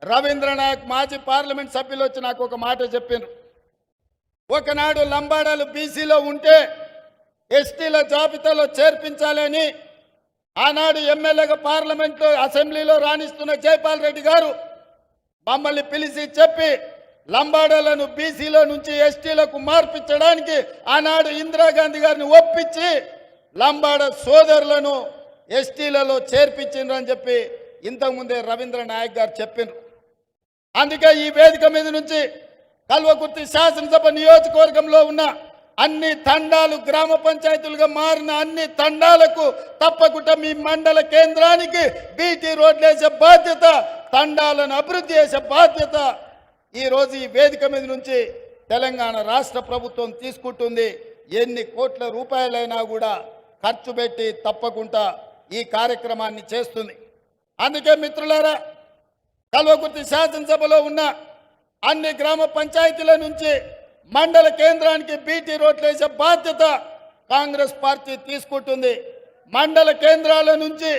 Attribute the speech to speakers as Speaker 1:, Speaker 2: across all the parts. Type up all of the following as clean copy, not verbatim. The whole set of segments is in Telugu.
Speaker 1: రవీంద్ర నాయక్ మాజీ పార్లమెంట్ సభ్యులు వచ్చి నాకు ఒక మాట చెప్పారు. ఒకనాడు లంబాడాలు బీసీలో ఉంటే ఎస్టీల జాబితాలో చేర్పించాలని ఆనాడు ఎమ్మెల్యేగా పార్లమెంట్లో అసెంబ్లీలో రాణిస్తున్న జైపాల్ రెడ్డి గారు మమ్మల్ని పిలిచి చెప్పి లంబాడాలను బీసీలో నుంచి ఎస్టీలకు మార్పించడానికి ఆనాడు ఇందిరాగాంధీ గారిని ఒప్పించి లంబాడ సోదరులను ఎస్టీలలో చేర్పించిండ్రని చెప్పి ఇంతకుముందే రవీంద్ర నాయక్ గారు చెప్పినారు. అందుకే ఈ వేదిక మీద నుంచి కల్వకుర్తి శాసనసభ నియోజకవర్గంలో ఉన్న అన్ని తండాలు గ్రామ పంచాయతీలుగా మారిన అన్ని తండాలకు తప్పకుండా మీ మండల కేంద్రానికి బీటీ రోడ్లు వేసే బాధ్యత, తండాలను అభివృద్ధి చేసే బాధ్యత ఈరోజు ఈ వేదిక మీద నుంచి తెలంగాణ రాష్ట్ర ప్రభుత్వం తీసుకుంటుంది. ఎన్ని కోట్ల రూపాయలైనా కూడా ఖర్చు పెట్టి తప్పకుండా ఈ కార్యక్రమాన్ని చేస్తుంది. అందుకే మిత్రులారా, కల్వకుర్తి శాసనసభలో ఉన్న అన్ని గ్రామ పంచాయతీల నుంచి మండల కేంద్రానికి బీటీ రోడ్లు వేసే బాధ్యత కాంగ్రెస్ పార్టీ తీసుకుంటుంది. మండల కేంద్రాల నుంచి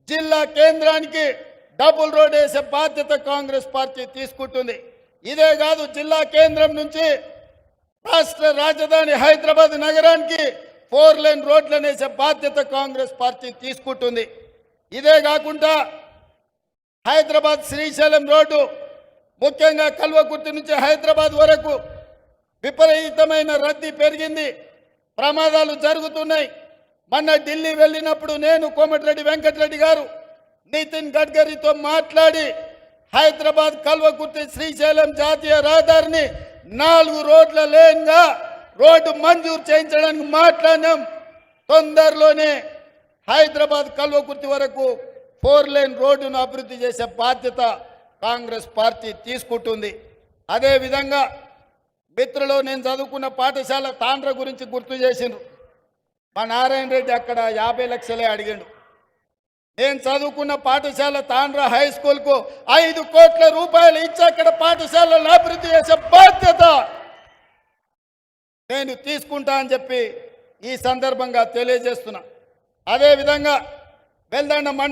Speaker 1: జిల్లా కేంద్రానికి డబుల్ రోడ్ వేసే బాధ్యత కాంగ్రెస్ పార్టీ తీసుకుంటుంది. ఇదే కాదు, జిల్లా కేంద్రం నుంచి రాష్ట్ర రాజధాని హైదరాబాద్ నగరానికి 4 లేన్ రోడ్లను వేసే బాధ్యత కాంగ్రెస్ పార్టీ తీసుకుంటుంది. ఇదే కాకుండా హైదరాబాద్ శ్రీశైలం రోడ్డు, ముఖ్యంగా కల్వకుర్తి నుంచి హైదరాబాద్ వరకు విపరీతమైన రద్దీ పెరిగింది, ప్రమాదాలు జరుగుతున్నాయి. మొన్న ఢిల్లీ వెళ్ళినప్పుడు నేను, కోమటిరెడ్డి వెంకటరెడ్డి గారు, నితిన్ గడ్కరీతో మాట్లాడి హైదరాబాద్ కల్వకుర్తి శ్రీశైలం జాతీయ రహదారిని 4 రోడ్ల లేన్గా రోడ్డు మంజూరు చేయించడానికి మాట్లాడినాం. తొందరలోనే హైదరాబాద్ కల్వకుర్తి వరకు 4 లేన్ రోడ్డును అభివృద్ధి చేసే బాధ్యత కాంగ్రెస్ పార్టీ తీసుకుంటుంది. అదేవిధంగా మిత్రులు, నేను చదువుకున్న పాఠశాల తాండ్ర గురించి గుర్తు చేసిండ్రు. మా నారాయణ రెడ్డి అక్కడ 50 లక్షలే అడిగిండు. నేను చదువుకున్న పాఠశాల తాండ్ర హై స్కూల్కు 5 కోట్ల రూపాయలు ఇచ్చి అక్కడ పాఠశాలను అభివృద్ధి చేసే బాధ్యత నేను తీసుకుంటా అని చెప్పి ఈ సందర్భంగా తెలియజేస్తున్నా. అదేవిధంగా వెల్దండ మండలం